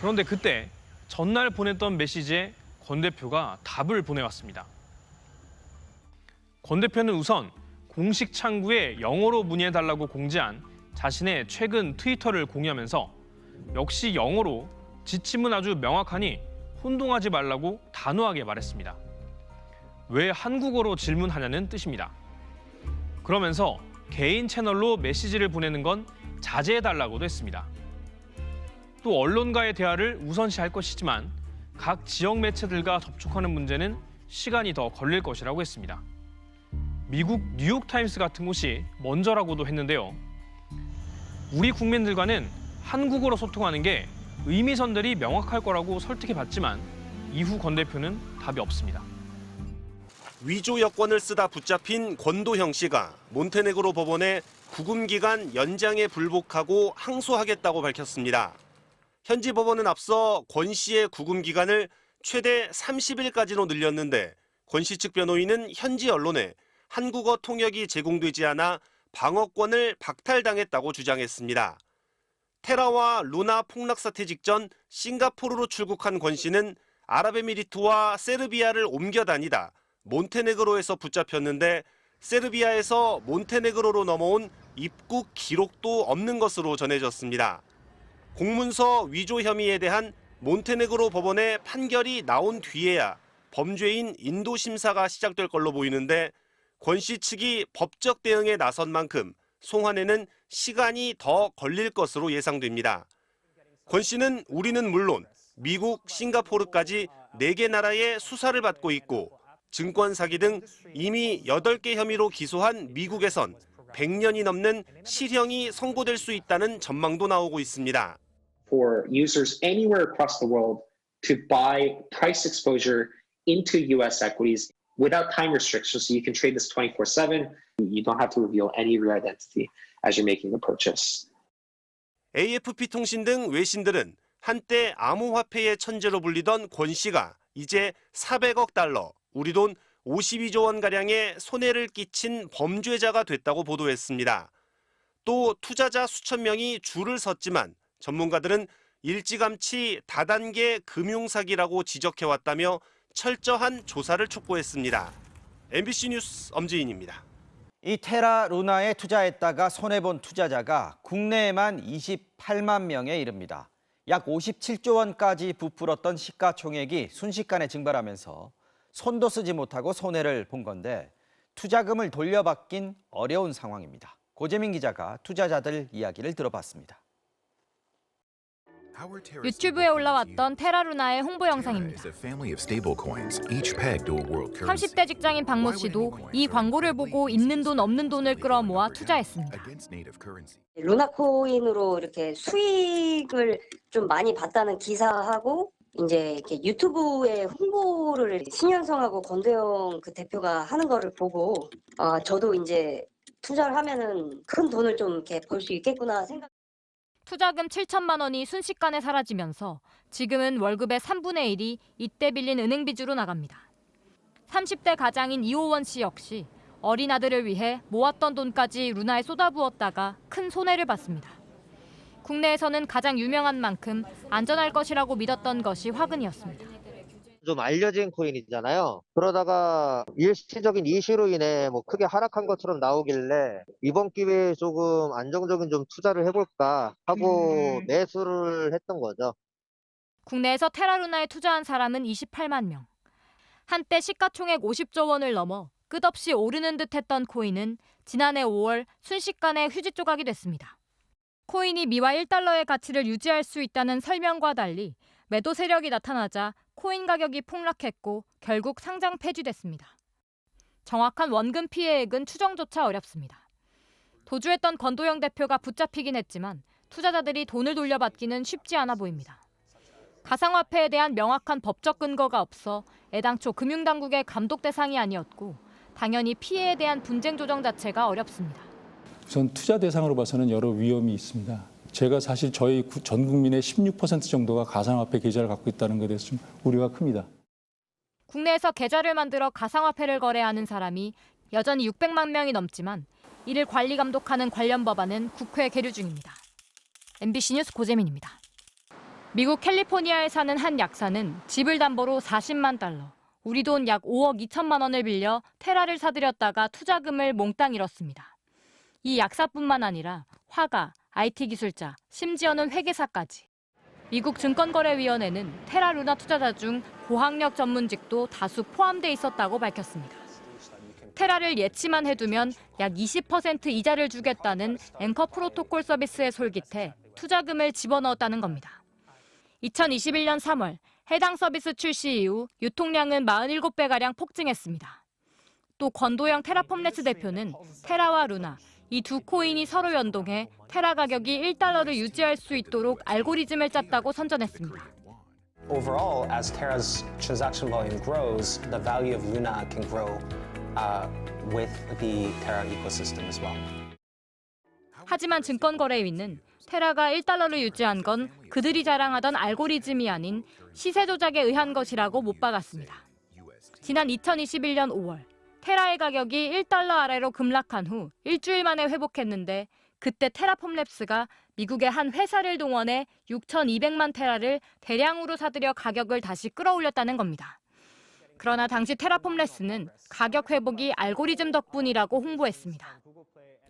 그런데 그때 전날 보냈던 메시지에 권 대표가 답을 보내왔습니다. 권 대표는 우선 공식 창구에 영어로 문의해달라고 공지한 자신의 최근 트위터를 공유하면서 역시 영어로 지침은 아주 명확하니 혼동하지 말라고 단호하게 말했습니다. 왜 한국어로 질문하냐는 뜻입니다. 그러면서 개인 채널로 메시지를 보내는 건 자제해달라고도 했습니다. 또 언론과의 대화를 우선시할 것이지만 각 지역 매체들과 접촉하는 문제는 시간이 더 걸릴 것이라고 했습니다. 미국 뉴욕타임스 같은 곳이 먼저라고도 했는데요. 우리 국민들과는 한국어로 소통하는 게 의미선들이 명확할 거라고 설득해봤지만 이후 권 대표는 답이 없습니다. 위조 여권을 쓰다 붙잡힌 권도형 씨가 몬테네그로 법원에 구금기간 연장에 불복하고 항소하겠다고 밝혔습니다. 현지 법원은 앞서 권 씨의 구금기간을 최대 30일까지로 늘렸는데 권 씨 측 변호인은 현지 언론에 한국어 통역이 제공되지 않아 방어권을 박탈당했다고 주장했습니다. 테라와 루나 폭락 사태 직전 싱가포르로 출국한 권 씨는 아랍에미리트와 세르비아를 옮겨 다니다 몬테네그로에서 붙잡혔는데 세르비아에서 몬테네그로로 넘어온 입국 기록도 없는 것으로 전해졌습니다. 공문서 위조 혐의에 대한 몬테네그로 법원의 판결이 나온 뒤에야 범죄인 인도 심사가 시작될 걸로 보이는데 권 씨 측이 법적 대응에 나선 만큼 송환에는 시간이 더 걸릴 것으로 예상됩니다. 권 씨는 우리는 물론 미국, 싱가포르까지 4개 나라의 수사를 받고 있고 증권 사기 등 이미 8개 혐의로 기소한 미국에선 100년이 넘는 실형이 선고될 수 있다는 전망도 나오고 있습니다. For users anywhere across the world to buy price exposure into US equities without time restrictions, so you can trade this 24/7. You don't have to reveal any of your identity as you're making the purchase. AFP 통신 등 외신들은 한때 암호화폐의 천재로 불리던 권 씨가 이제 400억 달러, 우리 돈 52조 원가량의 손해를 끼친 범죄자가 됐다고 보도했습니다. 또 투자자 수천 명이 줄을 섰지만 전문가들은 일찌감치 다단계 금융사기라고 지적해왔다며 철저한 조사를 촉구했습니다. MBC 뉴스 엄지인입니다. 이 테라 루나에 투자했다가 손해본 투자자가 국내에만 28만 명에 이릅니다. 약 57조 원까지 부풀었던 시가총액이 순식간에 증발하면서 손도 쓰지 못하고 손해를 본 건데 투자금을 돌려받긴 어려운 상황입니다. 고재민 기자가 투자자들 이야기를 들어봤습니다. 유튜브에 올라왔던 테라루나의 홍보 영상입니다. 30대 직장인 박모 씨도 이 광고를 보고 있는 돈 없는 돈을 끌어모아 투자했습니다. 루나코인으로 이렇게 수익을 좀 많이 봤다는 기사하고 이제 이렇게 유튜브에 홍보를 신현성하고 권도영 그 대표가 하는 거를 보고 저도 이제 투자를 하면은 큰 돈을 좀 이렇게 벌 수 있겠구나 생각. 투자금 7천만 원이 순식간에 사라지면서 지금은 월급의 3분의 1이 이때 빌린 은행 빚으로 나갑니다. 30대 가장인 이호원 씨 역시 어린 아들을 위해 모았던 돈까지 루나에 쏟아부었다가 큰 손해를 봤습니다. 국내에서는 가장 유명한 만큼 안전할 것이라고 믿었던 것이 화근이었습니다. 좀 알려진 코인이잖아요. 그러다가 일시적인 이슈로 인해 크게 하락한 것처럼 나오길래 이번 기회에 조금 안정적인 좀 투자를 해볼까 하고 매수를 했던 거죠. 국내에서 테라루나에 투자한 사람은 28만 명. 한때 시가총액 50조 원을 넘어 끝없이 오르는 듯했던 코인은 지난해 5월 순식간에 휴지 조각이 됐습니다. 코인이 미화 1달러의 가치를 유지할 수 있다는 설명과 달리 매도 세력이 나타나자 코인 가격이 폭락했고 결국 상장 폐지됐습니다. 정확한 원금 피해액은 추정조차 어렵습니다. 도주했던 권도영 대표가 붙잡히긴 했지만 투자자들이 돈을 돌려받기는 쉽지 않아 보입니다. 가상화폐에 대한 명확한 법적 근거가 없어 애당초 금융당국의 감독 대상이 아니었고 당연히 피해에 대한 분쟁 조정 자체가 어렵습니다. 우선 투자 대상으로 봐서는 여러 위험이 있습니다. 제가 사실 저희 전 국민의 16% 정도가 가상화폐 계좌를 갖고 있다는 것에 대해서 좀 우려가 큽니다. 국내에서 계좌를 만들어 가상화폐를 거래하는 사람이 여전히 600만 명이 넘지만 이를 관리 감독하는 관련 법안은 국회에 계류 중입니다. MBC 뉴스 고재민입니다. 미국 캘리포니아에 사는 한 약사는 집을 담보로 40만 달러, 우리 돈 약 5억 2천만 원을 빌려 테라를 사들였다가 투자금을 몽땅 잃었습니다. 이 약사뿐만 아니라 화가, IT 기술자, 심지어는 회계사까지. 미국 증권거래위원회는 테라 루나 투자자 중 고학력 전문직도 다수 포함돼 있었다고 밝혔습니다. 테라를 예치만 해두면 약 20% 이자를 주겠다는 앵커 프로토콜 서비스에 솔깃해 투자금을 집어넣었다는 겁니다. 2021년 3월 해당 서비스 출시 이후 유통량은 47배가량 폭증했습니다. 또 권도영 테라폼레스 대표는 테라와 루나, 이 두 코인이 서로 연동해 테라 가격이 1달러를 유지할 수 있도록 알고리즘을 짰다고 선전했습니다. Overall, as Terra's transaction volume grows, the value of Luna can grow with the Terra ecosystem as well. 하지만 증권거래위는 테라가 1달러를 유지한 건 그들이 자랑하던 알고리즘이 아닌 시세 조작에 의한 것이라고 못 박았습니다. 지난 2021년 5월 테라의 가격이 1달러 아래로 급락한 후 일주일 만에 회복했는데 그때 테라폼랩스가 미국의 한 회사를 동원해 6,200만 테라를 대량으로 사들여 가격을 다시 끌어올렸다는 겁니다. 그러나 당시 테라폼랩스는 가격 회복이 알고리즘 덕분이라고 홍보했습니다.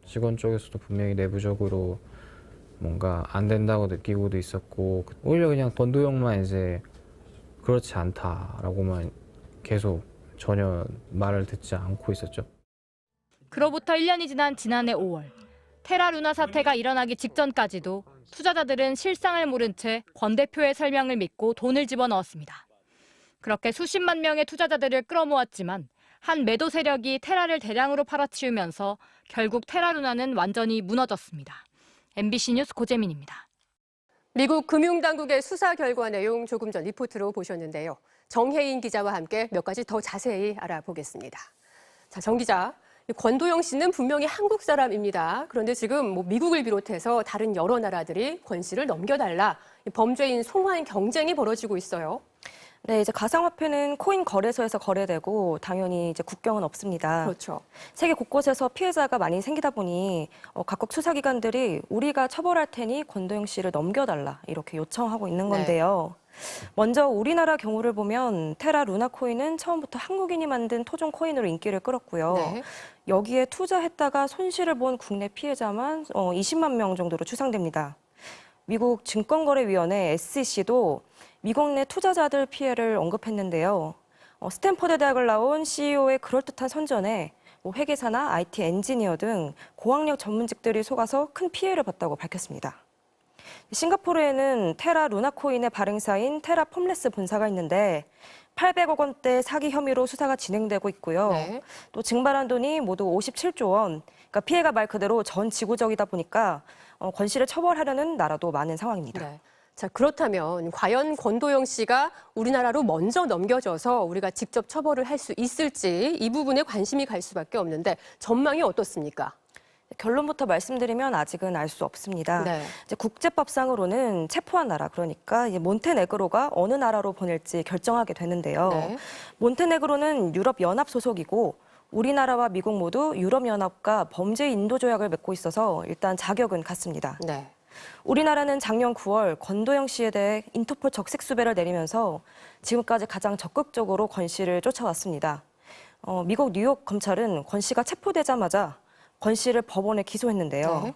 직원 쪽에서도 분명히 내부적으로 뭔가 안 된다고 느끼고도 있었고 오히려 그냥 권도영만 이제 그렇지 않다라고만 계속 전혀 말을 듣지 않고 있었죠. 그로부터 1년이 지난 지난해 5월 테라 루나 사태가 일어나기 직전까지도 투자자들은 실상을 모른 채 권 대표의 설명을 믿고 돈을 집어넣었습니다. 그렇게 수십만 명의 투자자들을 끌어모았지만 한 매도 세력이 테라를 대량으로 팔아치우면서 결국 테라 루나는 완전히 무너졌습니다. MBC 뉴스 고재민입니다. 미국 금융당국의 수사 결과 내용 조금 전 리포트로 보셨는데요. 정혜인 기자와 함께 몇 가지 더 자세히 알아보겠습니다. 자, 정 기자, 권도영 씨는 분명히 한국 사람입니다. 그런데 지금 미국을 비롯해서 다른 여러 나라들이 권 씨를 넘겨달라, 범죄인 송환 경쟁이 벌어지고 있어요. 네, 이제 가상화폐는 코인 거래소에서 거래되고 당연히 이제 국경은 없습니다. 그렇죠. 세계 곳곳에서 피해자가 많이 생기다 보니 각국 수사기관들이 우리가 처벌할 테니 권도영 씨를 넘겨달라 이렇게 요청하고 있는 건데요. 먼저 우리나라 경우를 보면 테라 루나 코인은 처음부터 한국인이 만든 토종 코인으로 인기를 끌었고요. 네. 여기에 투자했다가 손실을 본 국내 피해자만 20만 명 정도로 추산됩니다. 미국 증권거래위원회 SEC도 미국 내 투자자들 피해를 언급했는데요. 스탠퍼드 대학을 나온 CEO의 그럴듯한 선전에 회계사나 IT 엔지니어 등 고학력 전문직들이 속아서 큰 피해를 봤다고 밝혔습니다. 싱가포르에는 테라 루나 코인의 발행사인 테라폼레스 본사가 있는데 800억 원대 사기 혐의로 수사가 진행되고 있고요. 네. 또 증발한 돈이 모두 57조 원. 그러니까 피해가 말 그대로 전 지구적이다 보니까 권 씨를 처벌하려는 나라도 많은 상황입니다. 네. 자, 그렇다면 과연 권도영 씨가 우리나라로 먼저 넘겨져서 우리가 직접 처벌을 할 수 있을지 이 부분에 관심이 갈 수밖에 없는데 전망이 어떻습니까? 결론부터 말씀드리면 아직은 알 수 없습니다. 네. 이제 국제법상으로는 체포한 나라, 그러니까 이제 몬테네그로가 어느 나라로 보낼지 결정하게 되는데요. 네. 몬테네그로는 유럽연합 소속이고 우리나라와 미국 모두 유럽연합과 범죄 인도 조약을 맺고 있어서 일단 자격은 같습니다. 네. 우리나라는 작년 9월 권도영 씨에 대해 인터폴 적색 수배를 내리면서 지금까지 가장 적극적으로 권 씨를 쫓아왔습니다. 미국 뉴욕 검찰은 권 씨가 체포되자마자 권 씨를 법원에 기소했는데요. 네.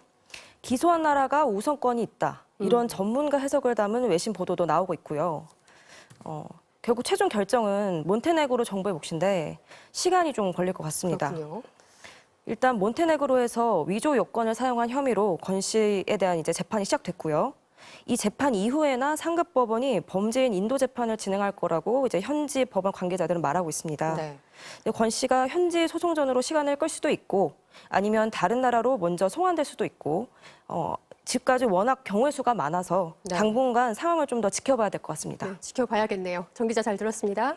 기소한 나라가 우선권이 있다. 이런 전문가 해석을 담은 외신 보도도 나오고 있고요. 결국 최종 결정은 몬테네그로 정부의 몫인데 시간이 좀 걸릴 것 같습니다. 그렇군요. 일단 몬테네그로에서 위조 요건을 사용한 혐의로 권 씨에 대한 이제 재판이 시작됐고요. 이 재판 이후에나 상급 법원이 범죄인 인도 재판을 진행할 거라고 이제 현지 법원 관계자들은 말하고 있습니다. 네. 권 씨가 현지 소송전으로 시간을 끌 수도 있고 아니면 다른 나라로 먼저 송환될 수도 있고 지금까지 워낙 경우의 수가 많아서 네. 당분간 상황을 좀 더 지켜봐야 될 것 같습니다. 네, 지켜봐야겠네요. 정 기자 잘 들었습니다.